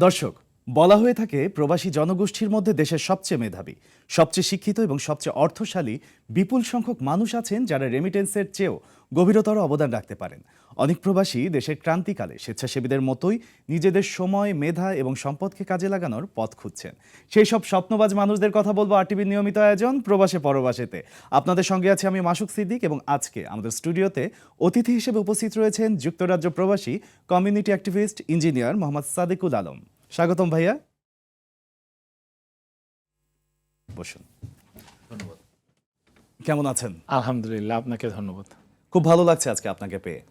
দর্শক, বলা হয়ে থাকে প্রবাসী জনগোষ্ঠীর মধ্যে দেশের সবচেয়ে মেধাবী, সবচেয়ে শিক্ষিত এবং সবচেয়ে অর্থশালী বিপুল সংখ্যক মানুষ আছেন যারা রেমিটেন্সের চেয়েও গভীরতর অবদান রাখতে পারেন। অনেক প্রবাসী দেশের ক্রান্তিকালে স্বেচ্ছাসেবীদের মতোই নিজেদের সময়, মেধা এবং সম্পদকে কাজে লাগানোর পথ খুঁজছেন। সেই সব স্বপ্নবাজ মানুষদের কথা বলবো আরটিভির নিয়মিত আয়োজন প্রবাসে পরবাসেতে। আপনাদের সঙ্গে আছে আমি মাসুক সিদ্দিক এবং আজকে আমাদের স্টুডিওতে অতিথি হিসেবে উপস্থিত রয়েছেন যুক্তরাজ্য প্রবাসী community activist engineer Mohammad Sadekul Alam. স্বাগতম ভাইয়া, বসুন। ধন্যবাদ। কেমন আছেন? আলহামদুলিল্লাহ, আপনাকে ধন্যবাদ। খুব ভালো লাগছে আজকে আপনাকে পেয়ে।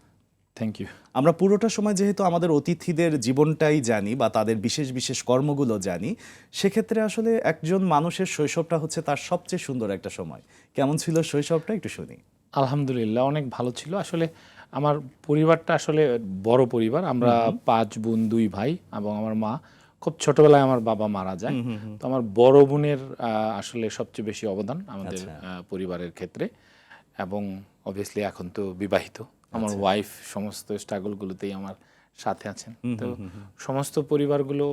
Thank you. আমরা পুরোটা সময় যেহেতু আমাদের অতিথিদের জীবনটাই জানি বা তাদের বিশেষ বিশেষ কর্মগুলো জানি, সেক্ষেত্রে আসলে একজন মানুষের শৈশবটা হচ্ছে তার সবচেয়ে সুন্দর একটা সময়। কেমন ছিল শৈশবটা একটু শুনি। আলহামদুলিল্লাহ, অনেক ভালো ছিল। আসলে আমার পরিবারটা আসলে বড় পরিবার। আমরা 5 বোন 2 ভাই এবং আমার মা। খুব ছোটবেলায় আমার বাবা মারা যায়। তো আমার বড় বোনের আসলে সবচেয়ে বেশি অবদান আমাদের পরিবারের ক্ষেত্রে, এবং অবভিয়াসলি এখন তো বিবাহিত। আমার ওয়াইফ সমস্ত স্ট্রাগলগুলোতেই আমার সাথে আছেন। তো সমস্ত পরিবারগুলো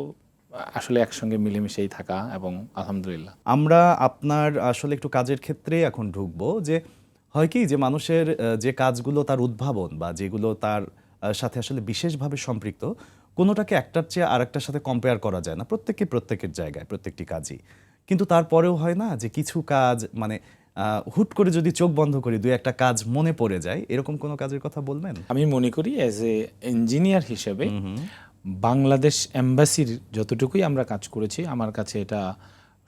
আসলে একসঙ্গে মিলেমিশেই থাকা, এবং আলহামদুলিল্লাহ। আমরা আপনার আসলে একটু কাজের ক্ষেত্রে এখন ঢুকবো। যে হয় কি যে মানুষের যে কাজগুলো তার উদ্ভাবন বা যেগুলো তার সাথে আসলে বিশেষভাবে সম্পৃক্ত, কোনোটাকে একটার চেয়ে আরেকটার সাথে কম্পেয়ার করা যায় না। প্রত্যেকের জায়গায় প্রত্যেকটি কাজই, কিন্তু তারপরেও হয় না যে কিছু কাজ মানে হুট করে যদি চোখ বন্ধ করি দুই একটা কাজ মনে পড়ে যায়, এরকম কোনো কাজের কথা বলবেন? আমি মনে করি অ্যাজ এ ইঞ্জিনিয়ার হিসেবে বাংলাদেশ এম্বাসির যতটুকুই আমরা কাজ করেছি, আমার কাছে এটা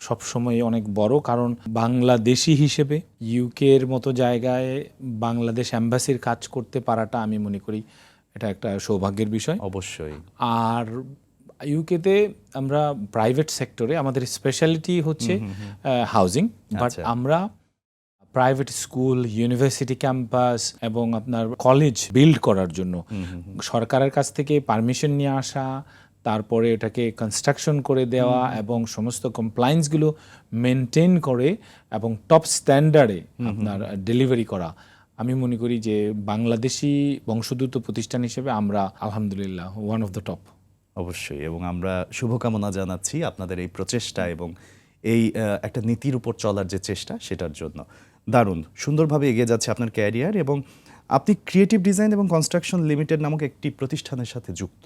সবসময় অনেক বড়। কারণ বাংলাদেশি হিসেবে ইউকের মতো জায়গায় বাংলাদেশ এম্বাসির কাজ করতে পারাটা আমি মনে করি এটা একটা সৌভাগ্যের বিষয়। অবশ্যই। আর ইউকেতে আমরা প্রাইভেট সেক্টরে আমাদের স্পেশালিটি হচ্ছে হাউজিং, বাট আমরা প্রাইভেট স্কুল, ইউনিভার্সিটি ক্যাম্পাস এবং আপনার কলেজ বিল্ড করার জন্য সরকারের কাছ থেকে পারমিশন নিয়ে আসা, তারপরে এটাকে কনস্ট্রাকশন করে দেওয়া এবং সমস্ত কমপ্লায়েন্সগুলো মেনটেন করে এবং টপ স্ট্যান্ডার্ডে আপনার ডেলিভারি করা। আমি মনে করি যে বাংলাদেশি বংশোদ্ভূত প্রতিষ্ঠান হিসেবে আমরা আলহামদুলিল্লাহ ওয়ান অফ দ্য টপ। অবশ্যই, এবং আমরা শুভকামনা জানাচ্ছি আপনাদের এই প্রচেষ্টা এবং এই একটা নীতির উপর চলার যে চেষ্টা সেটার জন্য। দারুণ সুন্দরভাবে এগিয়ে যাচ্ছে আপনার ক্যারিয়ার, এবং আপনি ক্রিয়েটিভ ডিজাইন এবং কনস্ট্রাকশন লিমিটেড নামক একটি প্রতিষ্ঠানের সাথে যুক্ত,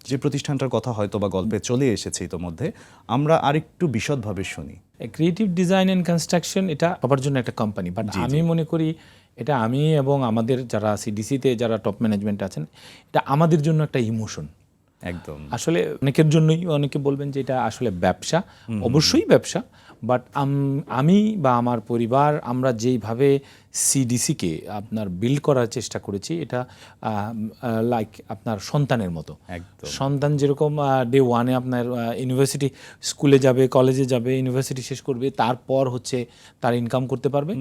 যে প্রতিষ্ঠানটার কথা হয়তো বা গল্পে চলে এসেছে ইতোমধ্যে। আমরা আরেকটু বিশদভাবে শুনি। ক্রিয়েটিভ ডিজাইন অ্যান্ড কনস্ট্রাকশন এটা সবার জন্য একটা কোম্পানি, বাট আমি মনে করি এটা আমি এবং আমাদের যারা সিডিসিতে যারা টপ ম্যানেজমেন্ট আছেন, এটা আমাদের জন্য একটা ইমোশন। একদম। আসলে অনেকের জন্যই, অনেকে বলবেন যে এটা আসলে ব্যবসা, অবশ্যই ব্যবসা, বাট আমি বা আমার পরিবার আমরা যেইভাবে সিডিসিকে আপনার বিল্ড করার চেষ্টা করেছি, এটা লাইক আপনার সন্তানের মতো। সন্তান যেরকম ডে ওয়ানে আপনার ইউনিভার্সিটি স্কুলে যাবে, কলেজে যাবে, ইউনিভার্সিটি শেষ করবে, তারপর হচ্ছে তার ইনকাম করতে পারবে।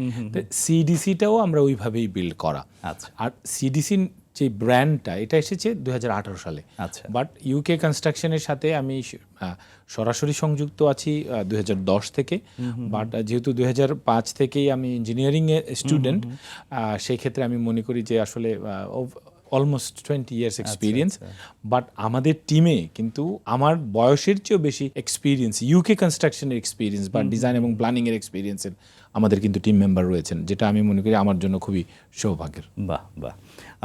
সিডিসিটাও আমরা ওইভাবেই বিল্ড করা। আর সিডিসি যে ব্র্যান্ডটা এটা এসেছে 2018 সালে, বাট ইউকে কনস্ট্রাকশনের সাথে আমি সরাসরি সংযুক্ত আছি 2010 থেকে। বাট যেহেতু 2005 থেকেই আমি ইঞ্জিনিয়ারিংয়ের স্টুডেন্ট, সেই ক্ষেত্রে আমি মনে করি যে আসলে অলমোস্ট 20 ইয়ার্স এক্সপিরিয়েন্স। বাট আমাদের টিমে কিন্তু আমার বয়সের চেয়েও বেশি এক্সপিরিয়েন্স, ইউকে কনস্ট্রাকশনের এক্সপিরিয়েন্স বা ডিজাইন এবং প্ল্যানিংয়ের এক্সপিরিয়েন্সের আমাদের কিন্তু টিম মেম্বার রয়েছেন, যেটা আমি মনে করি আমার জন্য খুবই সৌভাগ্যের। বাহ বাহ,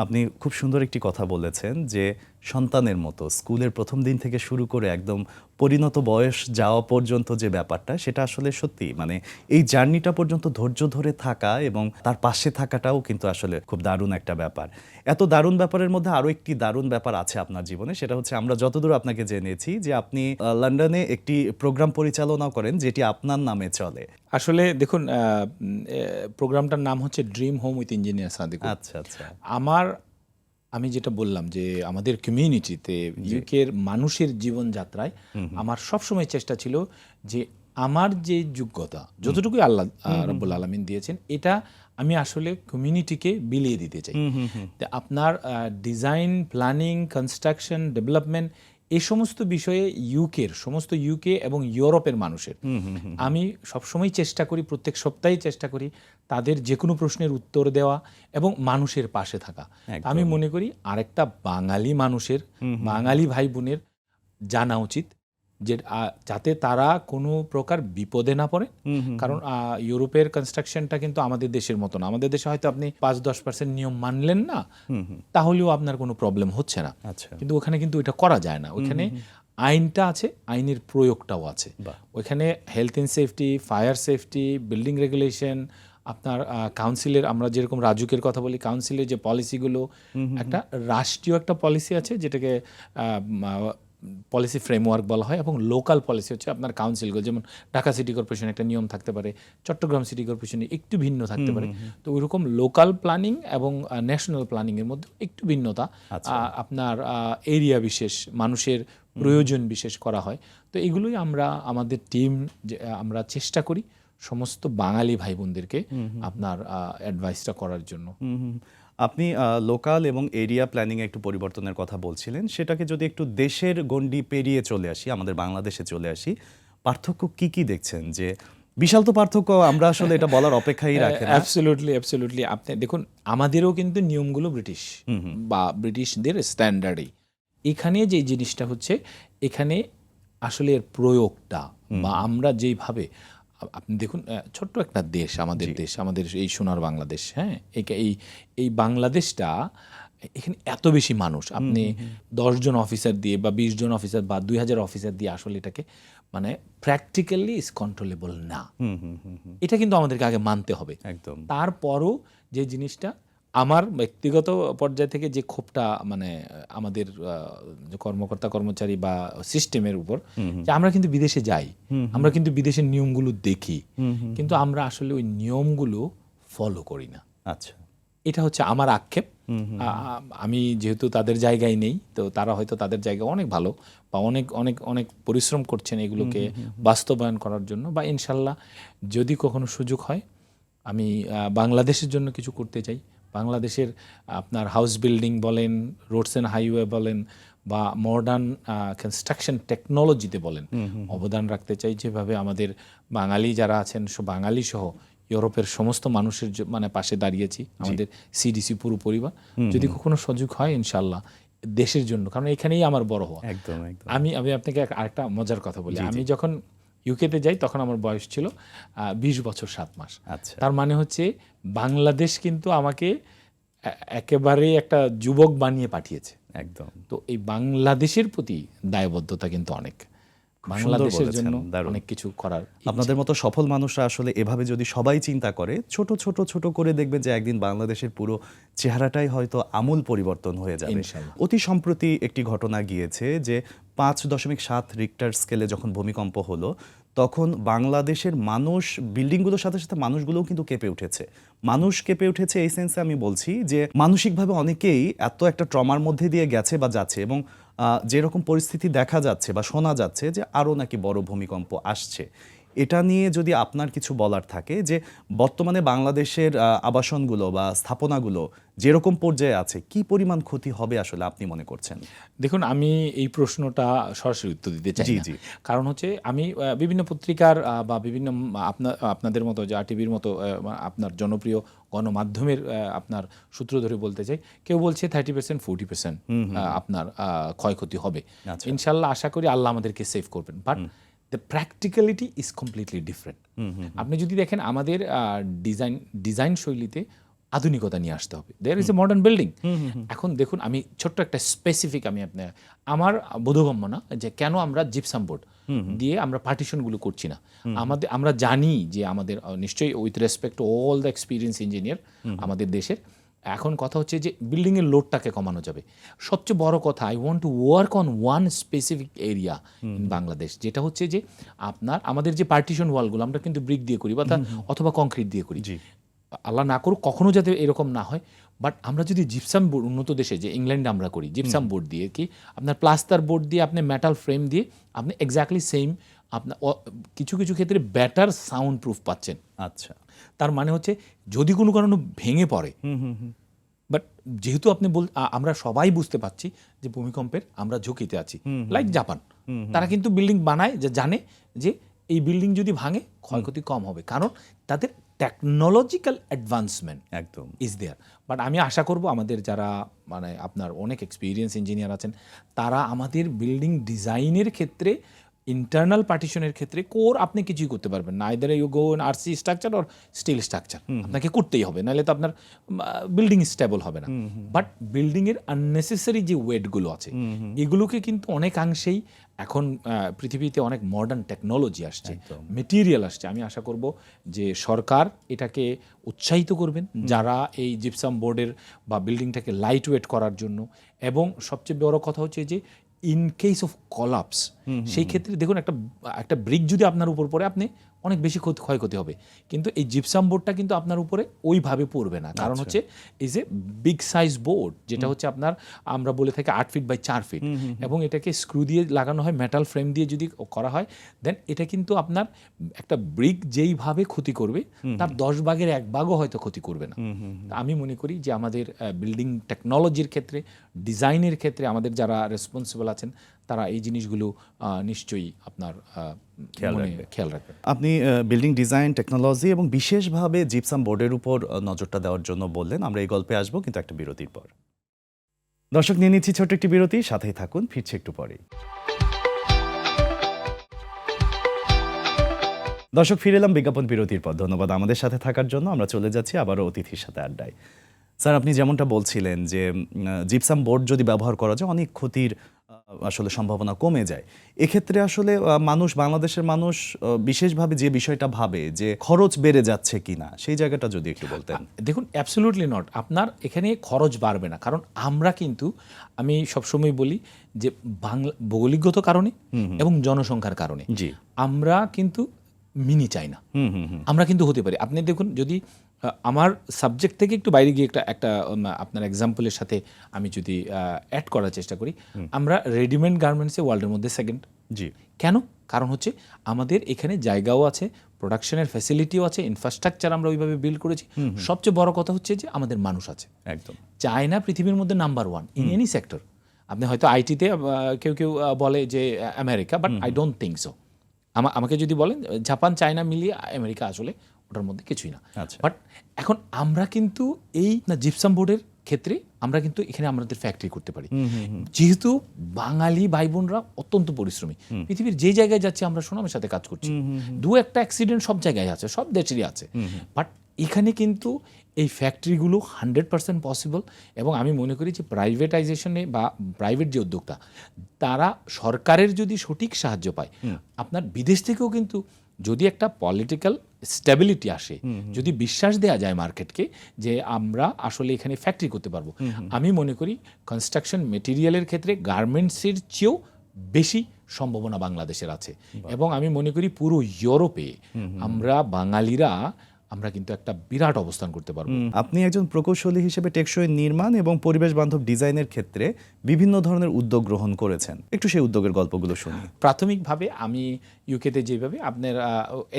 আপনি খুব সুন্দর একটি কথা বলেছেন যে সন্তানের মতো স্কুলের প্রথম দিন থেকে শুরু করে একদম পরিণত বয়স যাওয়া পর্যন্ত যে ব্যাপারটা, সেটা আসলে সত্যি মানে এই জার্নিটা পর্যন্ত ধৈর্য ধরে থাকা এবং তার পাশে থাকাটাও কিন্তু আসলে খুব দারুণ একটা ব্যাপার। এত দারুণ ব্যাপারের মধ্যে আরও একটি দারুণ ব্যাপার আছে আপনার জীবনে, সেটা হচ্ছে আমরা যতদূর আপনাকে জেনেছি যে আপনি লন্ডনে একটি প্রোগ্রাম পরিচালনাও করেন যেটি আপনার নামে চলে। আসলে দেখুন, প্রোগ্রামটার নাম হচ্ছে dream home with engineer Sadekul. আচ্ছা আচ্ছা। আমি যেটা বললাম যে আমাদের কমিউনিটিতে ইউকের মানুষের জীবনযাত্রায় আমার সবসময় চেষ্টা ছিল যে আমার যে যোগ্যতা যতটুকুই আল্লাহ রাব্বুল আলামিন দিয়েছেন, এটা আমি আসলে কমিউনিটিকে বিলিয়ে দিতে চাই। আপনার ডিজাইন, প্ল্যানিং, কনস্ট্রাকশন, ডেভেলপমেন্ট, এই সমস্ত বিষয়ে সমস্ত ইউকে এবং ইউরোপের মানুষের আমি সবসময় চেষ্টা করি, প্রত্যেক সপ্তাহেই চেষ্টা করি তাদের যে কোনো প্রশ্নের উত্তর দেওয়া এবং মানুষের পাশে থাকা। আমি মনে করি আরেকটা বাঙালি মানুষের, বাঙালি ভাই বোনের জানা উচিত যে যাতে তারা কোনো প্রকার বিপদে না পড়ে। কারণ ইউরোপের কনস্ট্রাকশনটা কিন্তু আমাদের দেশের মতো না। আমাদের দেশে হয়তো আপনি 5-10% নিয়ম মানলেন না, তাহলেও আপনার কোনো প্রবলেম হচ্ছে না। আচ্ছা। কিন্তু ওখানে কিন্তু এটা করা যায় না। ওখানে আইনটা আছে, আইনের প্রয়োগটাও আছে। ওইখানে health and safety, fire safety, building regulation, আপনার কাউন্সিলের, আমরা যেরকম রাজুকের কথা বলি, কাউন্সিলের যে পলিসিগুলো, একটা রাষ্ট্রীয় একটা পলিসি আছে যেটাকে পলিসি ফ্রেমওয়ার্ক বলা হয়, এবং লোকাল পলিসি হচ্ছে আপনার কাউন্সিলগুলো। যেমন ঢাকা সিটি কর্পোরেশন একটা নিয়ম থাকতে পারে, চট্টগ্রাম সিটি কর্পোরেশনে একটু ভিন্ন থাকতে পারে। তো ওইরকম লোকাল প্ল্যানিং এবং ন্যাশনাল প্ল্যানিংয়ের মধ্যে একটু ভিন্নতা, আপনার এরিয়া বিশেষ, মানুষের প্রয়োজন বিশেষ করা হয়। তো এগুলোই আমরা আমাদের টিম আমরা চেষ্টা করি সমস্ত বাঙালি ভাই বোনদেরকে আপনার অ্যাডভাইসটা করার জন্য। আপনি লোকাল এবং এরিয়া প্ল্যানিংয়ে একটু পরিবর্তনের কথা বলছিলেন, সেটাকে যদি একটু দেশের গণ্ডি পেরিয়ে চলে আসি, আমাদের বাংলাদেশে চলে আসি, পার্থক্য কি কি দেখছেন? যে বিশাল তো পার্থক্য, আমরা আসলে এটা বলার অপেক্ষাই রাখি না। অ্যাবসলিউটলি আপনি দেখুন, আমাদেরও কিন্তু নিয়মগুলো ব্রিটিশ বা ব্রিটিশদের স্ট্যান্ডার্ডেই। এখানে যে জিনিসটা হচ্ছে, এখানে আসলে এর প্রয়োগটা বা আমরা যেইভাবে, আপনি দেখুন ছোট্ট একটা দেশ, আমাদের দেশ, আমাদের এই সোনার বাংলাদেশ, হ্যাঁ, এই বাংলাদেশটা, এখানে এত বেশি মানুষ, আপনি 10 জন অফিসার দিয়ে বা 20 জন অফিসার বা 2000 অফিসার দিয়ে আসলে এটাকে মানে প্র্যাকটিক্যালি ইজ কন্ট্রোলেবল না। এটা কিন্তু আমাদেরকে আগে মানতে হবে। একদম। তারপরও যে জিনিসটা আমার ব্যক্তিগত পর্যায় থেকে যে ক্ষোভটা, মানে আমাদের যে কর্মকর্তা কর্মচারী বা সিস্টেমের উপর, যে আমরা কিন্তু বিদেশে যাই, আমরা কিন্তু বিদেশের নিয়মগুলো দেখি, কিন্তু আমরা আসলে ওই নিয়মগুলো ফলো করি না। আচ্ছা, এটা হচ্ছে আমার আক্ষেপ। আমি যেহেতু তাদের জায়গায় নেই, তো তারা হয়তো তাদের জায়গায় অনেক ভালো বা অনেক অনেক অনেক পরিশ্রম করছেন এগুলোকে বাস্তবায়ন করার জন্য, বা ইনশাল্লাহ যদি কখনো সুযোগ হয় আমি বাংলাদেশের জন্য কিছু করতে চাই। বাংলাদেশের আপনার হাউস বিল্ডিং বলেন, রোডস অ্যান্ড হাইওয়ে বলেন, বা মডার্ন কনস্ট্রাকশন টেকনোলজিতে বলেন, অবদান রাখতে চাই। যেভাবে আমাদের বাঙালি যারা আছেন, বাঙালি সহ ইউরোপের সমস্ত মানুষের মানে পাশে দাঁড়িয়েছি, আমাদের সিডিসি পুরো পরিবার। যদি কখনো সুযোগ হয় ইনশাল্লাহ দেশের জন্য, কারণ এখানেই আমার বড় হওয়া। একদম একদম। আমি আপনাকে আরেকটা মজার কথা বলি। আমি যখন ইউকেতে যাই তখন আমার বয়স ছিল 20 বছর 7 মাস। আচ্ছা। তার মানে হচ্ছে বাংলাদেশ কিন্তু আমাকে একেবারে একটা যুবক বানিয়ে পাঠিয়েছে। একদম। তো এই বাংলাদেশের প্রতি দায়বদ্ধতা কিন্তু অনেক, বাংলাদেশের জন্য অনেক কিছু করার। আপনাদের মতো সফল মানুষরা আসলে এভাবে যদি সবাই চিন্তা করে, ছোট ছোট ছোট করে, দেখবেন যে একদিন বাংলাদেশের পুরো চেহারাটাই হয়তো আমূল পরিবর্তন হয়ে যাবে। অতি সম্প্রতি একটি ঘটনা গিয়েছে যে 5.7 রিক্টার স্কেলে যখন ভূমিকম্প হলো, তখন বাংলাদেশের মানুষ, বিল্ডিংগুলোর সাথে সাথে মানুষগুলোও কিন্তু কেঁপে উঠেছে। মানুষ কেঁপে উঠেছে এই সেন্সে আমি বলছি যে মানসিকভাবে অনেকেই এত একটা ট্রমার মধ্যে দিয়ে গেছে বা যাচ্ছে, এবং যেরকম পরিস্থিতি দেখা যাচ্ছে বা শোনা যাচ্ছে যে আরও নাকি বড় ভূমিকম্প আসছে। এটা নিয়ে যদি আপনার কিছু বলার থাকে, যে বর্তমানে বাংলাদেশের আবাসনগুলো বা স্থাপনাগুলো যেরকম পর্যায়ে আছে, কি পরিমাণ ক্ষতি হবে আসলে আপনি মনে করছেন? দেখুন, আমি এই প্রশ্নটা সরাসরি উত্তর দিতে চাই না। জি। কারণ হচ্ছে আমি বিভিন্ন পত্রিকার বা বিভিন্ন আপনাদের মতো, যে আরটিভির মতো আপনার জনপ্রিয় গণমাধ্যমের আপনার সূত্র ধরে বলতে চাই, কেউ বলছে 30%, 40% আপনার ক্ষয়ক্ষতি হবে। ইনশাল্লাহ আশা করি আল্লাহ আমাদেরকে সেভ করবেন, but the practicality is completely different. আপনি যদি দেখেন আমাদের ডিজাইন শৈলীতে আধুনিকতা নিয়ে আসতে হবে। There is a modern building. এখন দেখুন, আমি ছোট্ট একটা স্পেসিফিক, আমার বোধগম্য না যে কেন আমরা জিপসাম বোর্ড দিয়ে আমরা পার্টিশনগুলো করছি না। আমরা জানি যে আমাদের নিশ্চয়ই with respect to all the experience engineer আমাদের দেশের, এখন কথা হচ্ছে যে বিল্ডিংয়ের লোডটাকে কমানো যাবে। সবচেয়ে বড় কথা, I want to work on one specific area in Bangladesh, যেটা হচ্ছে যে আমাদের যে পার্টিশন ওয়ালগুলো আমরা কিন্তু ব্রিক দিয়ে করি অথবা কংক্রিট দিয়ে করি। আল্লাহ না করুক কখনো যাতে এরকম না হয়, বাট আমরা যদি জিপসাম বোর্ড, উন্নত দেশে যে ইংল্যান্ডে আমরা করি, জিপসাম বোর্ড দিয়ে কি আপনার প্লাস্টার বোর্ড দিয়ে আপনি মেটাল ফ্রেম দিয়ে আপনি এক্স্যাক্টলি সেম, আপনার কিছু কিছু ক্ষেত্রে বেটার সাউন্ড প্রুফ পাচ্ছেন। আচ্ছা, তার মানে হচ্ছে যদি কোনো কারণে ভেঙে পড়ে, বাট যেহেতু আমরা সবাই বুঝতে পারছি যে ভূমিকম্পের আমরা ঝুঁকিতে আছি, লাইক জাপান, তারা কিন্তু বিল্ডিং বানায় যে জানে যে এই বিল্ডিং যদি ভাঙে ক্ষয়ক্ষতি কম হবে, কারণ তাদের টেকনোলজিক্যাল অ্যাডভান্সমেন্ট একদম ইজ দেয়ার। বাট আমি আশা করব আমাদের যারা মানে আপনার অনেক এক্সপিরিয়েন্স ইঞ্জিনিয়ার আছেন, তারা আমাদের বিল্ডিং ডিজাইনের ক্ষেত্রে, ইন্টারনাল পার্টিশনের ক্ষেত্রে আপনি কিছুই করতে পারবেন না। Either you go in RC structure or steel structure, আপনাকে করতেই হবে, নাহলে তো আপনার বিল্ডিং স্টেবল হবে না। বাট বিল্ডিংয়ের আননেসেসারি যে ওয়েটগুলো আছে, এগুলোকে কিন্তু অনেকাংশেই এখন পৃথিবীতে অনেক মডার্ন টেকনোলজি আসছে, মেটেরিয়াল আসছে। আমি আশা করব যে সরকার এটাকে উৎসাহিত করবেন, যারা এই জিপসাম বোর্ডের বা বিল্ডিংটাকে লাইট ওয়েট করার জন্য। এবং সবচেয়ে বড় কথা হচ্ছে যে ইন কেস অফ কলাপস, সেই ক্ষেত্রে দেখুন একটা ব্রিক যদি আপনার উপর পড়ে, আপনি অনেক বেশি ক্ষয়ক্ষতি হবে, কিন্তু এই জিপসাম বোর্ডটা কিন্তু আপনার উপরে ওইভাবে পড়বে না। কারণ হচ্ছে is a big size board, যেটা হচ্ছে আপনার, আমরা বলে থাকি 8 ফিট বাই 4 ফিট, এবং এটাকে স্ক্রু দিয়ে লাগানো হয়, মেটাল ফ্রেম দিয়ে যদি করা হয়, দেন এটা কিন্তু আপনার একটা ব্রিক যেইভাবে ক্ষতি করবে, তার 10 ভাগের 1 ভাগও হয়তো ক্ষতি করবে না। আমি মনে করি যে আমাদের বিল্ডিং টেকনোলজির ক্ষেত্রে, ডিজাইনের ক্ষেত্রে আমাদের যারা রেসপন্সিবল আছেন, তারা এই জিনিসগুলো নিশ্চয়ই আপনার খেয়াল রাখবেন। আপনি বিল্ডিং ডিজাইন, টেকনোলজি এবং বিশেষভাবে জিপসাম বোর্ডের উপর নজরটা দেওয়ার জন্য বললেন। আমরা এই গল্পে আসবো কিন্তু একটা বিরতির পর। দর্শক, নিয়ে নিচ্ছি ছোট্ট একটি বিরতি, সাথেই থাকুন, ফিরছে একটু পরেই। দর্শক, ফিরে এলাম বিজ্ঞাপন বিরতির পর। ধন্যবাদ আমাদের সাথে থাকার জন্য। আমরা চলে যাচ্ছি আবারও অতিথির সাথে আড্ডায়। স্যার, আপনি যেমনটা বলছিলেন যে জিপসাম বোর্ড যদি ব্যবহার করা যায়, অনেক ক্ষতির আসলে সম্ভাবনা কমে যায়। এক্ষেত্রে আসলে বাংলাদেশের মানুষ বিশেষভাবে যে বিষয়টা ভাবে যে খরচ বেড়ে যাচ্ছে কিনা, সেই জায়গাটা যদি একটু বলতেন। দেখুন, অ্যাবসলিউটলি নট। আপনার এখানে খরচ বাড়বে না, কারণ আমরা কিন্তু, আমি সবসময় বলি যে ভৌগোলিকগত কারণে এবং জনসংখ্যার কারণে আমরা কিন্তু মিনি চাই না, আমরা কিন্তু হতে পারি। আপনি দেখুন, যদি আমার সাবজেক্ট থেকে একটু বাইরে গিয়ে একটা আপনার এক্সাম্পলের সাথে আমি যদি অ্যাড করার চেষ্টা করি, আমরা রেডিমেড গার্মেন্টসে ওয়ার্ল্ডের মধ্যে সেকেন্ড। কেন? কারণ হচ্ছে আমাদের এখানে জায়গাও আছে, প্রোডাকশনের ফ্যাসিলিটিও আছে, ইনফ্রাস্ট্রাকচার আমরা ওইভাবে বিল্ড করেছি। সবচেয়ে বড় কথা হচ্ছে যে আমাদের মানুষ আছে। একদম, চায়না পৃথিবীর মধ্যে নাম্বার 1 ইন এনি সেক্টর। আপনি হয়তো আইটিতে কেউ কেউ বলে যে America, but I don't think so. আমাকে যদি বলেন জাপান, চায়না মিলিয়ে আমেরিকা আসলে ওটার মধ্যে কিছুই না। বাট এখন আমরা কিন্তু এই জিপসাম বোর্ডের ক্ষেত্রে আমরা কিন্তু এখানে আমাদের ফ্যাক্টরি করতে পারি, যেহেতু বাঙালি ভাই বোনরা অত্যন্ত পরিশ্রমী। পৃথিবীর যে জায়গায় যাচ্ছে আমরা সুনামের সাথে কাজ করছি। দু একটা অ্যাক্সিডেন্ট সব জায়গায় আছে, সব দেশেরই আছে, বাট এখানে কিন্তু এই ফ্যাক্টরিগুলো 100% পসিবল। এবং আমি মনে করি যে প্রাইভেটাইজেশনে বা প্রাইভেট যে উদ্যোক্তা, তারা সরকারের যদি সঠিক সাহায্য পায়, আপনার বিদেশ থেকেও কিন্তু যদি একটা পলিটিক্যাল স্টেবিলিটি আসে, যদি বিশ্বাস দেওয়া যায় মার্কেটকে যে আমরা আসলে এখানে ফ্যাক্টরি করতে পারবো, আমি মনে করি কনস্ট্রাকশন মেটেরিয়ালের ক্ষেত্রে গার্মেন্টসের চেয়েও বেশি সম্ভাবনা বাংলাদেশের আছে। এবং আমি মনে করি পুরো ইউরোপে আমরা বাঙালিরা আমরা কিন্তু একটা বিরাট অবস্থান করতে পারবো। আপনি একজন প্রকৌশলী হিসেবে টেকসই নির্মাণ এবং পরিবেশ বান্ধব ডিজাইনের ক্ষেত্রে বিভিন্ন ধরনের উদ্যোগ গ্রহণ করেছেন, একটু সেই উদ্যোগের গল্পগুলো শুনি। প্রাথমিকভাবে আমি ইউকেতে যেভাবে আপনার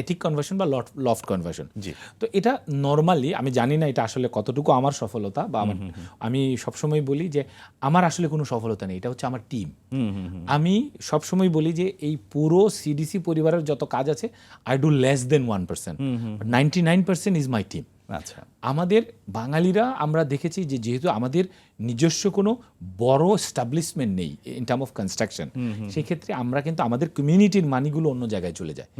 এথিক কনভার্সন বা লফট কনভার্সন, তো এটা নর্মালি আমি জানি না এটা আসলে কতটুকু আমার সফলতা বা আমি সবসময় বলি যে আমার আসলে কোনো সফলতা নেই, এটা হচ্ছে আমার টিম। আমি সবসময় বলি যে এই পুরো সিডিসি পরিবারের যত কাজ আছে, I do less than 1%, 99% is my team. আচ্ছা, আমাদের বাঙালিরা আমরা দেখেছি যে যেহেতু আমাদের নিজস্ব কোনো বড় এস্টাবলিশমেন্ট নেই ইন টার্ম অফ কনস্ট্রাকশন, সেই ক্ষেত্রে আমরা কিন্তু আমাদের কমিউনিটির মানিগুলো অন্য জায়গায় চলে যায়,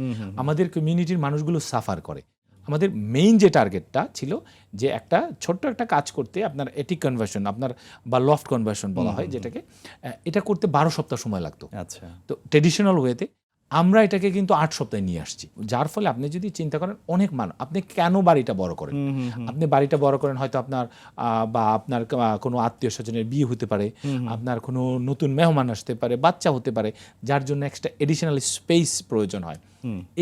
আমাদের কমিউনিটির মানুষগুলো সাফার করে। আমাদের মেইন যে টার্গেটটা ছিল যে একটা ছোট্ট একটা কাজ করতে আপনার এটিক কনভার্সন আপনার বা লফট কনভার্সন বলা হয় যেটাকে, এটা করতে 12 সপ্তাহ সময় লাগতো। আচ্ছা, তো ট্রেডিশনাল ওয়েতে আমরা এটাকে কিন্তু 8 সপ্তাহে নিয়ে আসছি, যার ফলে আপনি যদি চিন্তা করেন অনেক আপনি কেন বাড়িটা বড় করেন, আপনি বাড়িটা বড় করেন হয়তো আপনার বা আপনার কোনো আত্মীয় স্বজনের বিয়ে হতে পারে, আপনার কোনো নতুন মেহমান আসতে পারে, বাচ্চা হতে পারে, যার জন্য একটা এডিশনাল স্পেস প্রয়োজন হয়।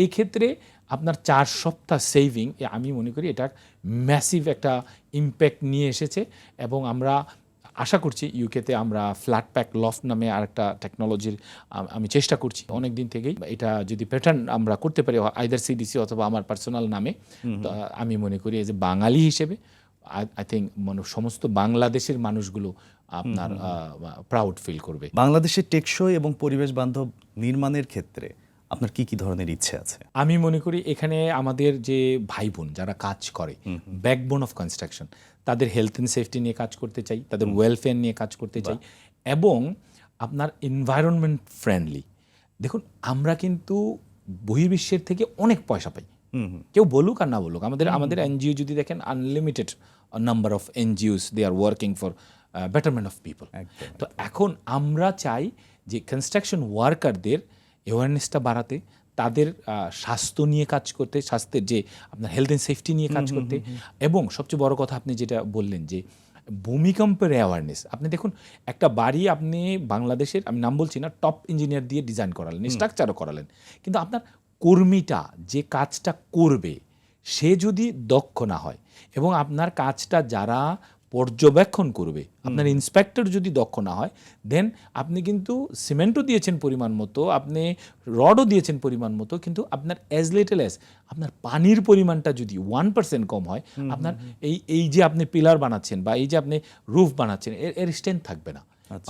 এই ক্ষেত্রে আপনার 4 সপ্তাহ সেভিং, আমি মনে করি এটা ম্যাসিভ একটা ইম্প্যাক্ট নিয়ে এসেছে। এবং আমরা আশা করছি ইউকেতে আমরা ফ্ল্যাট প্যাক লফট নামে আরেকটা টেকনোলজির আমি চেষ্টা করছি অনেক দিন থেকেই। এটা যদি প্যাটার্ন আমরা করতে পারি আইদার সিডিসি অথবা আমার পার্সোনাল নামে, আমি মনে করি যে বাঙালি হিসেবে আই থিঙ্ক সমস্ত বাংলাদেশের মানুষগুলো আপনার প্রাউড ফিল করবে। বাংলাদেশের টেকসই এবং পরিবেশ বান্ধব নির্মাণের ক্ষেত্রে আপনার কি কি ধরনের ইচ্ছে আছে? আমি মনে করি এখানে আমাদের যে ভাই বোন যারা কাজ করে, ব্যাকবোন অফ কনস্ট্রাকশন, তাদের হেলথ অ্যান্ড সেফটি নিয়ে কাজ করতে চাই, তাদের ওয়েলফেয়ার নিয়ে কাজ করতে চাই, এবং আপনার এনভায়রনমেন্ট ফ্রেন্ডলি। দেখুন, আমরা কিন্তু বহির্বিশ্বের থেকে অনেক পয়সা পাই, কেউ বলুক আর না বলুক। আমাদের এনজিও যদি দেখেন, unlimited number of NGOs, they are working for betterment of people. তো এখন আমরা চাই যে কনস্ট্রাকশন ওয়ার্কারদের অ্যাওয়ারনেসটা বাড়াতে, তাদের স্বাস্থ্য নিয়ে কাজ করতে, স্বাস্থ্যের যে আপনার হেলথ অ্যান্ড সেফটি নিয়ে কাজ করতে, এবং সবচেয়ে বড় কথা আপনি যেটা বললেন যে ভূমিকম্পের অ্যাওয়ারনেস। আপনি দেখুন, একটা বাড়ি আপনি বাংলাদেশের, আমি নাম বলছি না, টপ ইঞ্জিনিয়ার দিয়ে ডিজাইন করালেন, স্ট্রাকচারও করালেন, কিন্তু আপনার কর্মীটা যে কাজটা করবে সে যদি দক্ষ না হয়, এবং আপনার কাজটা যারা পর্যবেক্ষণ করবে, আপনার ইন্সপেক্টর যদি দক্ষ না হয়, দেন আপনি কিন্তু সিমেন্টও দিয়েছেন পরিমাণ মতো, আপনি রডও দিয়েছেন পরিমাণ মতো, কিন্তু আপনার অ্যাজ লিটল অ্যাজ আপনার পানির পরিমাণটা যদি 1% কম হয়, আপনার এই যে আপনি পিলার বানাচ্ছেন বা এই যে আপনি রুফ বানাচ্ছেন, এর স্ট্রেংথ থাকবে না।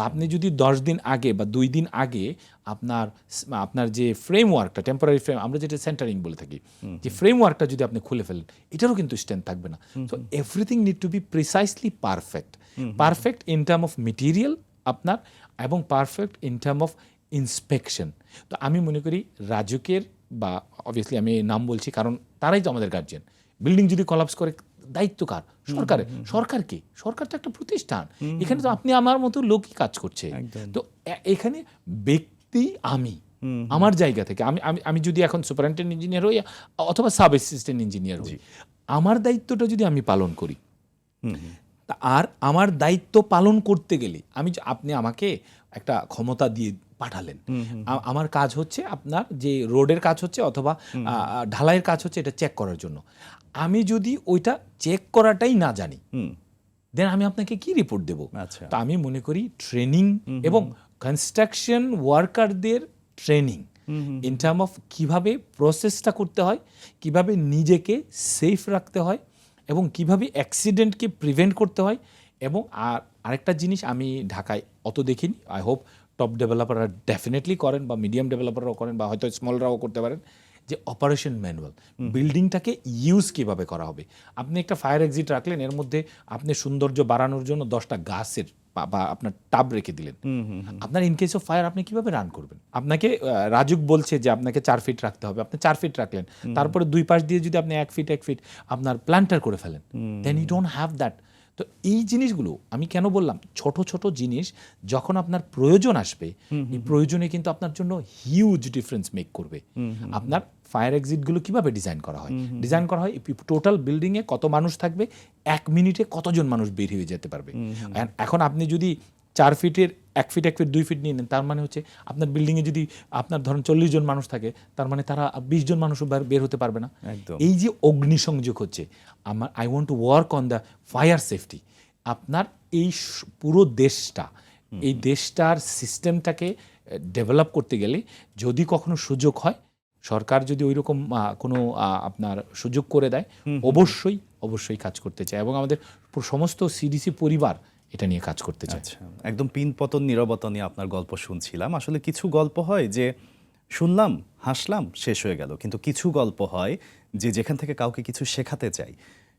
আপনি যদি 10 দিন আগে বা 2 দিন আগে আপনার যে ফ্রেমওয়ার্কটা, টেম্পোরারি ফ্রেম, আমরা যেটা সেন্টারিং বলে থাকি, যে ফ্রেমওয়ার্কটা যদি আপনি খুলে ফেলেন, এটারও কিন্তু স্ট্রেংথ থাকবে না। So everything need to be precisely perfect in term of material আপনার, এবং perfect in term of inspection. তো আমি মনে করি রাজুকের, বা অবভিয়াসলি আমি নাম বলছি কারণ তারাই তো আমাদের গার্জিয়ান, বিল্ডিং যদি কলাপস করে দায়িত্ব কার? সরকারের। সরকার কি? সরকার তো একটা প্রতিষ্ঠান, এখানে তো আপনি আমার মতো লোকই কাজ করছে। তো এখানে ব্যক্তি আমি আমার জায়গা থেকে আমি যদি এখন সুপারিনটেন্ডেন্ট ইঞ্জিনিয়ার হই অথবা সাব অ্যাসিস্ট্যান্ট ইঞ্জিনিয়ার হই, আমার দায়িত্বটা যদি আমি পালন করি, আর আমার দায়িত্ব পালন করতে গেলে আপনি আমাকে একটা ক্ষমতা দিয়ে পাঠালেন, আমার কাজ হচ্ছে আপনার যে রোডের কাজ হচ্ছে অথবা ঢালাইয়ের কাজ হচ্ছে, এটা চেক করার জন্য। আমি যদি ওইটা চেক করাটাই না জানি, দেন আমি আপনাকে কি রিপোর্ট দেব? তো আমি মনে করি ট্রেনিং এবং কনস্ট্রাকশন ওয়ার্কারদের ট্রেনিং ইন টার্ম অফ কিভাবে প্রসেসটা করতে হয়, কিভাবে নিজেকে সেফ রাখতে হয়, এবং কিভাবে অ্যাক্সিডেন্টকে প্রিভেন্ট করতে হয়। এবং আরেকটা জিনিস আমি ঢাকায় অত দেখিনি, আই হোপ টপ ডেভেলপাররা ডেফিনেটলি করেন, বা মিডিয়াম ডেভেলপাররাও করেন, বা হয়তো স্মলরাও করতে পারেন, যে অপারেশন ম্যানুয়াল, বিল্ডিংটাকে ইউজ কিভাবে করা হবে। আপনি একটা ফায়ার এক্সিট রাখলেন, এর মধ্যে আপনি সৌন্দর্য বাড়ানোর জন্য 10টা গাছের বা আপনার টাব রেখে দিলেন, আপনার ইন কেস অফ ফায়ার আপনি কিভাবে রান করবেন? আপনাকে রাজুক বলছে যে আপনাকে 4 ফিট রাখতে হবে, আপনি 4 ফিট রাখলেন, তারপরে 2 পাশ দিয়ে যদি আপনি 1 ফিট আপনার প্ল্যান্টার করে ফেলেন, then you don't have that. তো এই জিনিসগুলো আমি কেন বললাম, ছোট ছোট জিনিস যখন আপনার প্রয়োজন আসবে, এই প্রয়োজনে কিন্তু আপনার জন্য হিউজ ডিফারেন্স মেক করবে। আপনার ফায়ার এক্সিটগুলো কিভাবে ডিজাইন করা হয়? টোটাল বিল্ডিংয়ে কত মানুষ থাকবে, 1 মিনিটে কতজন মানুষ বের হয়ে যেতে পারবে। এখন আপনি যদি 4 ফিটের 1 ফিট 2 ফিট নিয়ে নেন, তার মানে হচ্ছে আপনার বিল্ডিংয়ে যদি আপনার ধরেন 40 জন মানুষ থাকে, তার মানে তারা 20 জন মানুষও বের হতে পারবে না। এই যে অগ্নিসংযোগ হচ্ছে, I want to work on the fire safety. আপনার এই পুরো দেশটা, এই দেশটার সিস্টেমটাকে ডেভেলপ করতে গেলে যদি কখনো সুযোগ হয়, সরকার যদি ওইরকম কোনো আপনার সুযোগ করে দেয়, অবশ্যই কাজ করতে চায়, এবং আমাদের সমস্ত সিডিসি পরিবার এটা নিয়ে কাজ করতে চায়। একদম পিন পতন নীরবতা নিয়ে আপনার গল্প শুনছিলাম। আসলে কিছু গল্প হয় যে শুনলাম, হাসলাম, শেষ হয়ে গেল, কিন্তু কিছু গল্প হয় যে যেখান থেকে কাউকে কিছু শেখাতে চাই,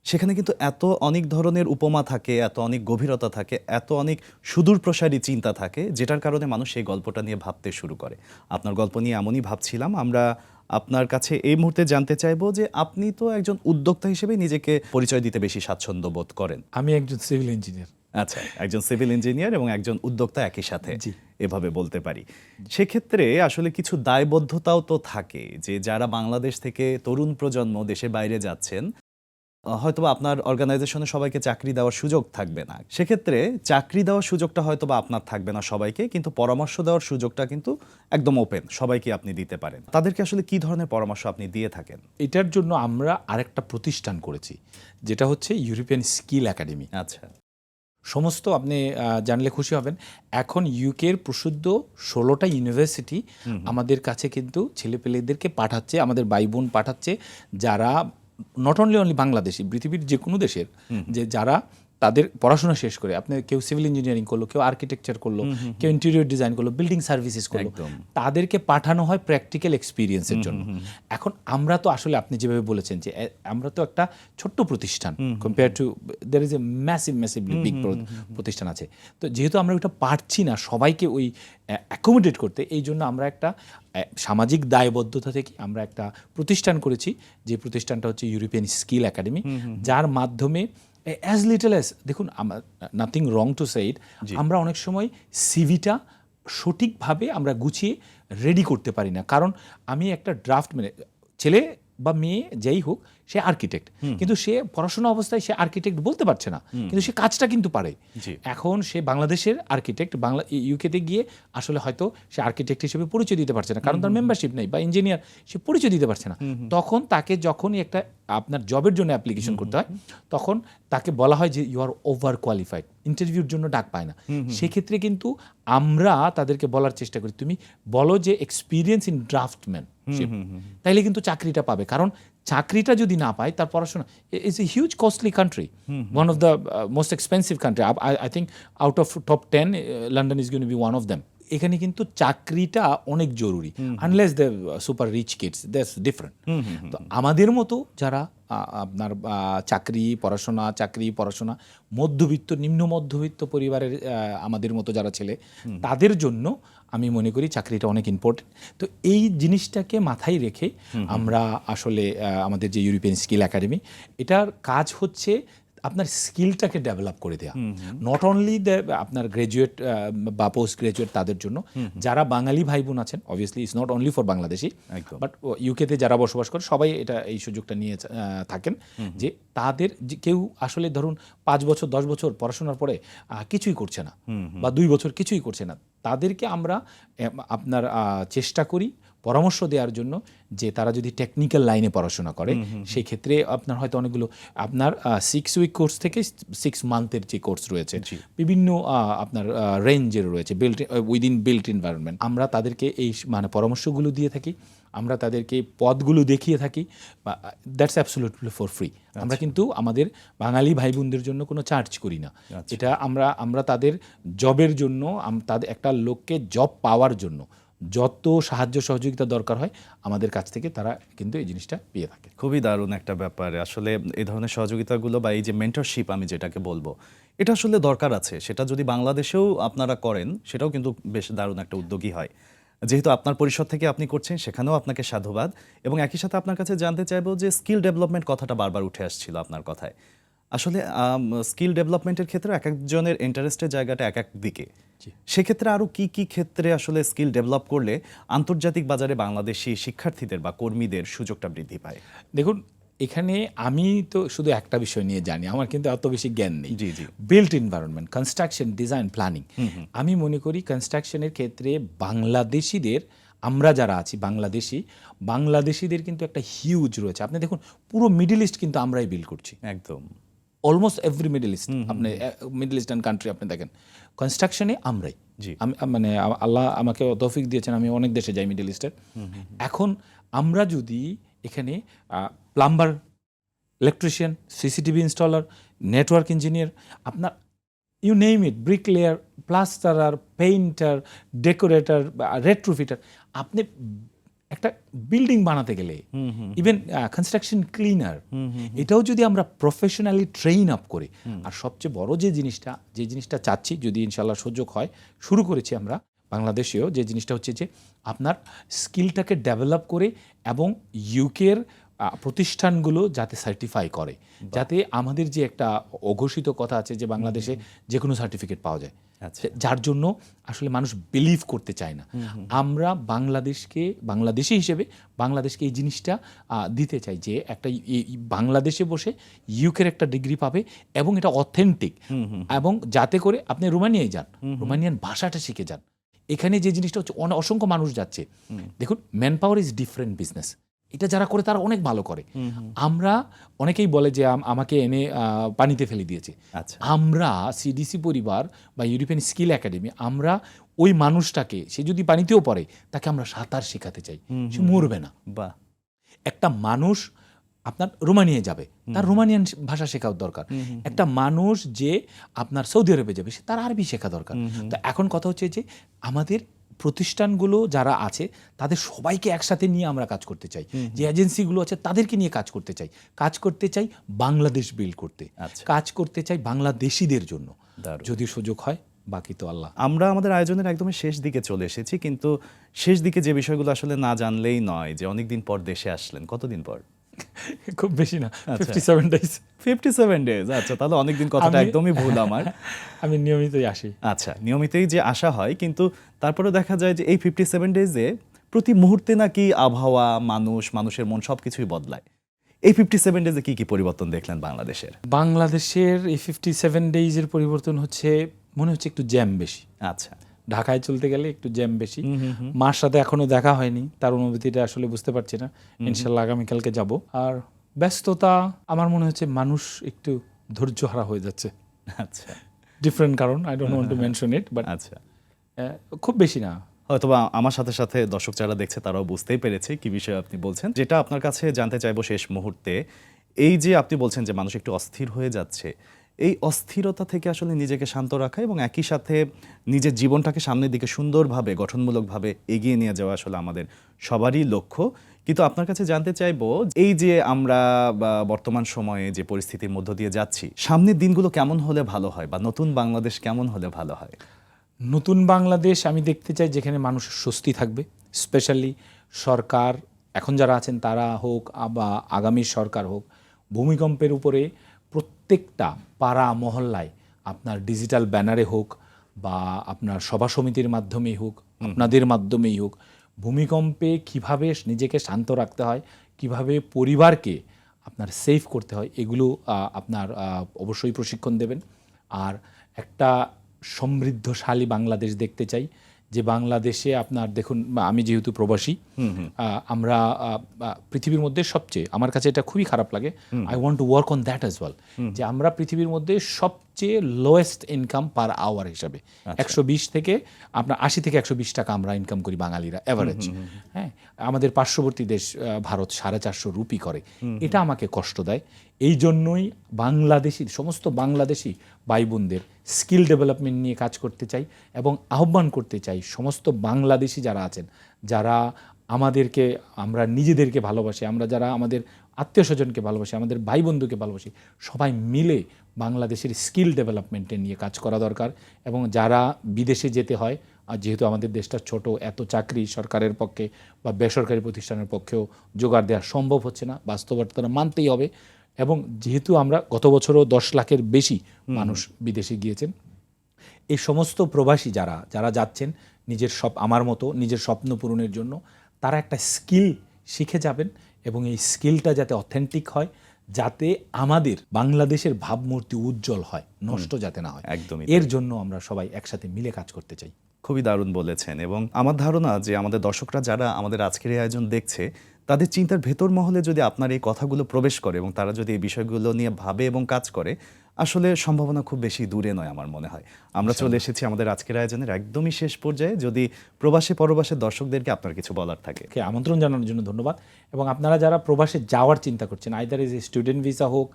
সেখানে কিন্তু এত অনেক ধরনের উপমা থাকে, এত অনেক গভীরতা থাকে, এত অনেক সুদূর প্রসারী চিন্তা থাকে, যেটার কারণে মানুষ এই গল্পটা নিয়ে ভাবতে শুরু করে। আপনার গল্প নিয়ে এমনই ভাবছিলাম। আমরা আপনার কাছে এই মুহূর্তে জানতে চাইবো যে আপনি তো একজন উদ্যোক্তা হিসেবে নিজেকে পরিচয় দিতে বেশি স্বাচ্ছন্দ্য বোধ করেন। আমি একজন সিভিল ইঞ্জিনিয়ার। আচ্ছা, একজন সিভিল ইঞ্জিনিয়ার এবং একজন উদ্যোক্তা একই সাথে, এভাবে বলতে পারি। সেক্ষেত্রে আসলে কিছু দায়বদ্ধতাও তো থাকে, যে যারা বাংলাদেশ থেকে তরুণ প্রজন্ম দেশের বাইরে যাচ্ছেন, হয়তোবা আপনার অর্গানাইজেশনে সবাইকে চাকরি দেওয়ার সুযোগ থাকবে না। সেক্ষেত্রে চাকরি দেওয়ার সুযোগটা হয়তোবা আপনার থাকবে না সবাইকে, কিন্তু পরামর্শ দেওয়ার সুযোগটা কিন্তু একদম ওপেন, সবাইকে আপনি দিতে পারেন। তাদেরকে আসলে কি ধরনের পরামর্শ আপনি দিয়ে থাকেন? এটার জন্য আমরা আরেকটা প্রতিষ্ঠান করেছি, যেটা হচ্ছে ইউরোপিয়ান স্কিল একাডেমি। আচ্ছা, সমস্ত আপনি জানলে খুশি হবেন, এখন ইউকের প্রসিদ্ধ 16টা ইউনিভার্সিটি আমাদের কাছে কিন্তু ছেলেপেলেদেরকে পাঠাচ্ছে, আমাদের ভাই বোন পাঠাচ্ছে, যারা নট অনলি বাংলাদেশি, পৃথিবীর যে কোনো দেশের, যে যারা তাদের পড়াশোনা শেষ করে আপনি কেউ সিভিল ইঞ্জিনিয়ারিং করলো, কেউ আর্কিটেকচার করলো, কেউ ইন্টেরিয়র ডিজাইন করলো, বিল্ডিং সার্ভিসেস করলো, তাদেরকে পাঠানো হয় প্র্যাকটিক্যাল এক্সপিরিয়েন্সের জন্য। এখন আমরা তো আসলে আপনি যেভাবে বলেছেন যে আমরা তো একটা ছোট্ট প্রতিষ্ঠান, compare to there is a massively big প্রতিষ্ঠান আছে। তো যেহেতু আমরা ওইটা পারছি না সবাইকে ওই অ্যাকোমোডেট করতে, এই জন্য আমরা একটা সামাজিক দায়বদ্ধতা থেকে আমরা একটা প্রতিষ্ঠান করেছি, যে প্রতিষ্ঠানটা হচ্ছে ইউরোপিয়ান স্কিল একাডেমি, যার মাধ্যমে অ্যাজ লিটল অ্যাজ, দেখুন নাথিং রং টু সে ইট, আমরা অনেক সময় সিভিটা সঠিকভাবে আমরা গুছিয়ে রেডি করতে পারি না। কারণ আমি একটা ড্রাফট, মানে ছেলে বা মেয়ে যেই হোক সে আর্কিটেক্ট, কিন্তু সে পড়াশোনা অবস্থায় সে আর্কিটেক্ট বলতে পারছে না, কিন্তু সে কাজটা কিন্তু পারে। এখন সে বাংলাদেশের আর্কিটেক্ট, ইউকেতে গিয়ে আসলে হয়তো সে আর্কিটেক্ট হিসেবে পরিচয় দিতে পারছে না, কারণ তার মেম্বারশিপ নেই, বা ইঞ্জিনিয়ার সে পরিচয় দিতে পারছে না। তখন তাকে যখনই একটা আপনার জবের জন্য অ্যাপ্লিকেশন করতে হয়, তখন তাকে বলা হয় যে ইউ আর ওভার কোয়ালিফাইড, ইন্টারভিউর জন্য ডাক পায় না। সেক্ষেত্রে কিন্তু আমরা তাদেরকে বলার চেষ্টা করি, তুমি বলো যে এক্সপিরিয়েন্স ইন ড্রাফটম্যান, তাইলে কিন্তু চাকরিটা পাবে। কারণ চাকরিটা যদি না পায়, তার পড়াশোনা is a huge costly country, one of the most expensive country. I think out of top 10 London is going to be one of them. এখানে কিন্তু চাকরিটা অনেক জরুরি, unless the super rich kids, that's different. তো আমাদের মতো যারা আপনার চাকরি পড়াশোনা মধ্যবিত্ত, নিম্ন মধ্যবিত্ত পরিবারের আমাদের মতো যারা ছেলে, তাদের জন্য আমি মনে করি চাকরিটা অনেক ইম্পর্টেন্ট। তো এই জিনিসটাকে মাথায় রেখে আমরা আসলে আমাদের যে ইউরোপিয়ান স্কিল একাডেমি, এটার কাজ হচ্ছে আপনার স্কিলটাকে ডেভেলপ করে দেওয়া, নট অনলি আপনার গ্র্যাজুয়েট বা পোস্ট গ্র্যাজুয়েট তাদের জন্য, যারা বাঙালি ভাই বোন আছেন, obviously it's not only for Bangladeshi, but ইউকেতে যারা বসবাস করে সবাই এই সুযোগটা নিয়ে থাকেন, যে তাদের কেউ আসলে ধরুন 5 বছর 10 বছর পড়াশোনার পরে কিছুই করছে না, বা 2 বছর কিছুই করছে না, তাদেরকে আমরা আপনার চেষ্টা করি পরামর্শ দেওয়ার জন্য, যে তারা যদি টেকনিক্যাল লাইনে পড়াশোনা করে, সেই ক্ষেত্রে আপনার হয়তো অনেকগুলো আপনার 6 উইক কোর্স থেকে 6 মান্থের যে কোর্স রয়েছে, বিভিন্ন আপনার রেঞ্জের রয়েছে, উইদিন বিল্ট এনভায়রনমেন্ট, আমরা তাদেরকে এই মানে পরামর্শগুলো দিয়ে থাকি, আমরা তাদেরকে পদগুলো দেখিয়ে থাকি, দ্যাটস অ্যাবসলিউটলি ফর ফ্রি। আমরা কিন্তু আমাদের বাঙালি ভাই বোনদের জন্য কোনো চার্জ করি না। এটা আমরা তাদের জবের জন্য, তাদের একটা লোককে জব পাওয়ার জন্য যত সাহায্য সহযোগিতা দরকার হয় আমাদের কাছ থেকে তারা কিন্তু এই জিনিসটা পেয়ে থাকে। খুবই দারুণ একটা ব্যাপার আসলে, এই ধরনের সহযোগিতাগুলো বা এই যে মেন্টরশিপ আমি যেটাকে বলবো, এটা আসলে দরকার আছে। সেটা যদি বাংলাদেশেও আপনারা করেন, সেটাও কিন্তু বেশ দারুণ একটা উদ্যোগী হয়। যেহেতু আপনার পরিষদ থেকে আপনি করছেন, সেখানেও আপনাকে সাধুবাদ। এবং একই সাথে আপনার কাছে জানতে চাইবো যে স্কিল ডেভেলপমেন্ট কথাটা বারবার উঠে আসছিল আপনার কথায়। আসলে স্কিল ডেভেলপমেন্টের ক্ষেত্রে এক একজনের ইন্টারেস্টের জায়গাটা এক এক দিকে, সেক্ষেত্রে আরও কি কি ক্ষেত্রে আসলে স্কিল ডেভেলপ করলে আন্তর্জাতিক বাজারে বাংলাদেশি শিক্ষার্থীদের বা কর্মীদের সুযোগটা বৃদ্ধি পায়? দেখুন, এখানে আমি তো শুধু একটা বিষয় নিয়ে জানি, আমার কিন্তু অত বেশি জ্ঞান নেই। জি জি। Built environment, construction, design, planning, আমি মনে করি কনস্ট্রাকশনের ক্ষেত্রে বাংলাদেশিদের, আমরা যারা আছি বাংলাদেশিদের কিন্তু একটা হিউজ রয়েছে। আপনি দেখুন, পুরো মিডল ইস্ট কিন্তু আমরাই বিল্ড করছি, একদম অলমোস্ট এভরি মিডল ইস্ট, আপনি মিডল ইস্টার্ন কান্ট্রি আপনি দেখেন, কনস্ট্রাকশনে আমরাই। আমি মানে আল্লাহ আমাকে তৌফিক দিয়েছেন, আমি অনেক দেশে যাই মিডল ইস্টের। এখন আমরা যদি এখানে plumber, electrician, CCTV installer, network engineer, আপনার you name it, bricklayer, plasterer, painter, decorator, retrofitter, আপনি একটা বিল্ডিং বানাতে গেলে, ইভেন কনস্ট্রাকশন ক্লিনার, এটাও যদি আমরা প্রফেশনালি ট্রেইন আপ করি, আর সবচেয়ে বড় যে জিনিসটা চাচ্ছি, যদি ইনশাল্লাহ সুযোগ হয়, শুরু করেছি আমরা বাংলাদেশেও, যে জিনিসটা হচ্ছে যে আপনার স্কিলটাকে ডেভেলপ করে এবং ইউকের প্রতিষ্ঠানগুলো যাতে সার্টিফাই করে, যাতে আমাদের যে একটা অঘোষিত কথা আছে যে বাংলাদেশে যে কোনো সার্টিফিকেট পাওয়া যায়, যার জন্য আসলে মানুষ বিলিভ করতে চায় না। আমরা বাংলাদেশি হিসেবে বাংলাদেশকে এই জিনিসটা দিতে চাই, যে একটা বাংলাদেশে বসে ইউকের একটা ডিগ্রি পাবে এবং এটা অথেন্টিক, এবং যাতে করে আপনি রোমানিয়ায় যান, রোমানিয়ান ভাষাটা শিখে যান। এখানে যে জিনিসটা হচ্ছে, অসংখ্য মানুষ যাচ্ছে। দেখুন, man power is different business, এটা যারা করে তারা অনেক ভালো করে। আমরা অনেকেই বলে যে আমাকে এনে পানিতে ফেলে দিয়েছে। আমরা সিডিসি পরিবার বা ইউরোপিয়ান স্কিল একাডেমি, আমরা ওই মানুষটাকে, সে যদি পানিতেও পড়ে, তাকে আমরা সাঁতার শেখাতে চাই, সে মরবে না। একটা মানুষ আপনার রোমানিয়ায় যাবে, তার রোমানিয়ান ভাষা শেখা দরকার। একটা মানুষ যে আপনার সৌদি আরবে যাবে, সে তার আরবি শেখা দরকার। তো এখন কথা হচ্ছে যে আমাদের প্রতিষ্ঠানগুলো যারা আছে তাদের সবাইকে একসাথে নিয়ে আমরা কাজ করতে চাই। যে এজেন্সিগুলো আছে তাদেরকে নিয়ে কাজ করতে চাই বাংলাদেশ বিল্ড করতে, কাজ করতে চাই বাংলাদেশিদের জন্য। যদি সুযোগ হয়, বাকি তো আল্লাহ। আমরা আমাদের আয়োজনের একদমই শেষ দিকে চলে এসেছি, কিন্তু শেষ দিকে যে বিষয়গুলো আসলে না জানলেই নয়, যে অনেকদিন পর দেশে আসলেন। কতদিন পর? খুব বেশি না, 57 days। 57 days, আচ্ছা, তাহলে অনেকদিন কথাটা একদমই ভুল আমার। আমি নিয়মিতই আসি। আচ্ছা, নিয়মিতই যে আসা হয়, কিন্তু তারপরে দেখা যায় যে এই 57 ডেজে প্রতি মুহূর্তে নাকি আবহাওয়া, মানুষের মন সবকিছুই বদলায়। এই 57 ডেজে কি কি পরিবর্তন দেখলেন বাংলাদেশের? বাংলাদেশের এই 57 days-এর পরিবর্তন হচ্ছে, মনে হচ্ছে একটু জ্যাম বেশি। আচ্ছা, ঢাকায় চলতে গেলে একটু জ্যাম বেশি। মার সাথে এখনো দেখা হয়নি, তার অনুভূতিটা আসলে বুঝতে পারছি না। ইনশাল্লাহ আগামীকালকে যাব। আর ব্যস্ততা, আমার মনে হচ্ছে মানুষ একটু ধৈর্যহারা হয়ে যাচ্ছে। আচ্ছা, ডিফারেন্ট কারণ, I don't want to mention it, but আচ্ছা, খুব বেশি না। হয়তোবা আমার সাথে সাথে দর্শক যারা দেখছে তারাও বুঝতেই পেরেছে কি বিষয়ে আপনি বলছেন। যেটা আপনার কাছে জানতে চাইবো শেষ মুহূর্তে, এই যে আপনি বলছেন যে মানুষ একটু অস্থির হয়ে যাচ্ছে, এই অস্থিরতা থেকে আসলে নিজেকে শান্ত রাখা এবং একই সাথে নিজের জীবনটাকে সামনের দিকে সুন্দরভাবে গঠনমূলকভাবে এগিয়ে নিয়ে যাওয়া আসলে আমাদের সবারই লক্ষ্য। কিন্তু আপনার কাছে জানতে চাইবো, এই যে আমরা বর্তমান সময়ে যে পরিস্থিতির মধ্য দিয়ে যাচ্ছি, সামনের দিনগুলো কেমন হলে ভালো হয়, বা নতুন বাংলাদেশ কেমন হলে ভালো হয়? নতুন বাংলাদেশ আমি দেখতে চাই যেখানে মানুষের স্বস্তি থাকবে। স্পেশালি সরকার এখন যারা আছেন তারা হোক বা আগামী সরকার হোক, ভূমিকম্পের উপরে প্রত্যেকটা পাড়া মহল্লায় আপনার ডিজিটাল ব্যানারে হোক বা আপনার সভা সমিতির মাধ্যমেই হোক, আপনাদের মাধ্যমেই হোক, ভূমিকম্পে কিভাবে নিজেকে শান্ত রাখতে হয়, কিভাবে পরিবারকে আপনার সেফ করতে হয়, এগুলো আপনার অবশ্যই প্রশিক্ষণ দেবেন। আর একটা সমৃদ্ধশালী বাংলাদেশ দেখতে চাই, যে বাংলাদেশে আপনার দেখুন, আমি যেহেতু প্রবাসী, আমরা পৃথিবীর মধ্যে সবচেয়ে, আমার কাছে এটা খুবই খারাপ লাগে, I want to work on that as well, যে আমরা পৃথিবীর মধ্যে সবচেয়ে লোয়েস্ট ইনকাম পার আওয়ার হিসাবে 120 থেকে আপনার 80 থেকে 120 টাকা আমরা ইনকাম করি বাঙালিরা অ্যাভারেজ। হ্যাঁ, আমাদের পার্শ্ববর্তী দেশ ভারত 450 রুপি করে। এটা আমাকে কষ্ট দেয়। এই জন্যই সমস্ত বাংলাদেশি ভাই বোনদের স্কিল ডেভেলপমেন্ট নিয়ে কাজ করতে চাই এবং আহ্বান করতে চাই সমস্ত বাংলাদেশি যারা আছেন, যারা আমরা নিজেদেরকে ভালোবাসি, আমরা যারা আমাদের আত্মীয় স্বজনকে ভালোবাসি, আমাদের ভাই বন্ধুকে ভালোবাসি, সবাই মিলে বাংলাদেশের স্কিল ডেভেলপমেন্টে নিয়ে কাজ করা দরকার। এবং যারা বিদেশে যেতে হয়, আর যেহেতু আমাদের দেশটা ছোট, এত চাকরি সরকারের পক্ষে বা বেসরকারি প্রতিষ্ঠানের পক্ষেও জোগাড় দেওয়া সম্ভব হচ্ছে না, বাস্তবতা মানতেই হবে। এবং যেহেতু আমরা গত বছরও 10 লাখের বেশি মানুষ বিদেশে গিয়েছেন, এই সমস্ত প্রবাসী যারা যাচ্ছেন আমার মতো নিজের স্বপ্ন পূরণের জন্য, তারা একটা স্কিল শিখে যাবেন এবং এই স্কিলটা যাতে অথেন্টিক হয়, যাতে আমাদের বাংলাদেশের ভাবমূর্তি উজ্জ্বল হয়, নষ্ট যাতে না হয়, একদমই এর জন্য আমরা সবাই একসাথে মিলে কাজ করতে চাই। খুবই দারুণ বলেছেন। এবং আমার ধারণা যে আমাদের দর্শকরা যারা আমাদের আজকের এই আয়োজন দেখছে, তাদের চিন্তার ভেতর মহলে যদি আপনার এই কথাগুলো প্রবেশ করে এবং তারা যদি এই বিষয়গুলো নিয়ে ভাবে এবং কাজ করে, আসলে সম্ভাবনা খুব বেশি দূরে নয় আমার মনে হয়। আমরা চলে এসেছি আমাদের আজকের আয়োজনের একদমই শেষ পর্যায়ে। যদি প্রবাসী পরবাসের দর্শকদেরকে আপনার কিছু বলার থাকে। আমন্ত্রণ জানানোর জন্য ধন্যবাদ। এবং আপনারা যারা প্রবাসে যাওয়ার চিন্তা করছেন, আইদার ইজ স্টুডেন্ট ভিসা হোক,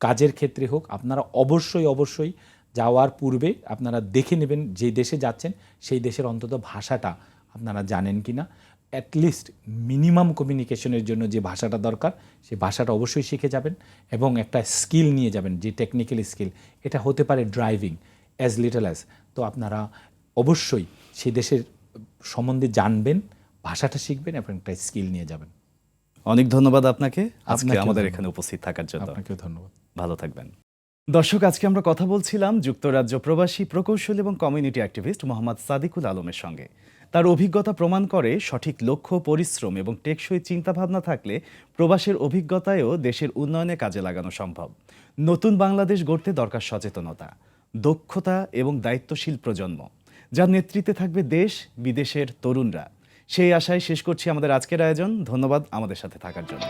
কাজের ক্ষেত্রে হোক, আপনারা অবশ্যই যাওয়ার পূর্বে আপনারা দেখে নেবেন যে দেশে যাচ্ছেন সেই দেশের অন্তত ভাষাটা আপনারা জানেন কিনা। অ্যাটলিস্ট মিনিমাম কমিউনিকেশনের জন্য যে ভাষাটা দরকার, সেই ভাষাটা অবশ্যই শিখে যাবেন এবং একটা স্কিল নিয়ে যাবেন, যে টেকনিক্যাল স্কিল, এটা হতে পারে ড্রাইভিং, অ্যাজ লিটল অ্যাজ। তো আপনারা অবশ্যই সেই দেশের সম্বন্ধে জানবেন, ভাষাটা শিখবেন এবং একটা স্কিল নিয়ে যাবেন। অনেক ধন্যবাদ আপনাকে আজকে আমাদের এখানে উপস্থিত থাকার জন্য। আপনাকেও ধন্যবাদ। ভালো থাকবেন। দর্শক, আজকে আমরা কথা বলছিলাম যুক্তরাজ্য প্রবাসী প্রকৌশলী এবং কমিউনিটি অ্যাক্টিভিস্ট মোহাম্মদ সাদিকুল আলমের সঙ্গে। তার অভিজ্ঞতা প্রমাণ করে সঠিক লক্ষ্য, পরিশ্রম এবং টেকসই চিন্তাভাবনা থাকলে প্রবাসের অভিজ্ঞতায়ও দেশের উন্নয়নে কাজে লাগানো সম্ভব। নতুন বাংলাদেশ গড়তে দরকার সচেতনতা, দক্ষতা এবং দায়িত্বশীল প্রজন্ম, যার নেতৃত্বে থাকবে দেশ বিদেশের তরুণরা। সেই আশায় শেষ করছি আমাদের আজকের আয়োজন। ধন্যবাদ আমাদের সাথে থাকার জন্য।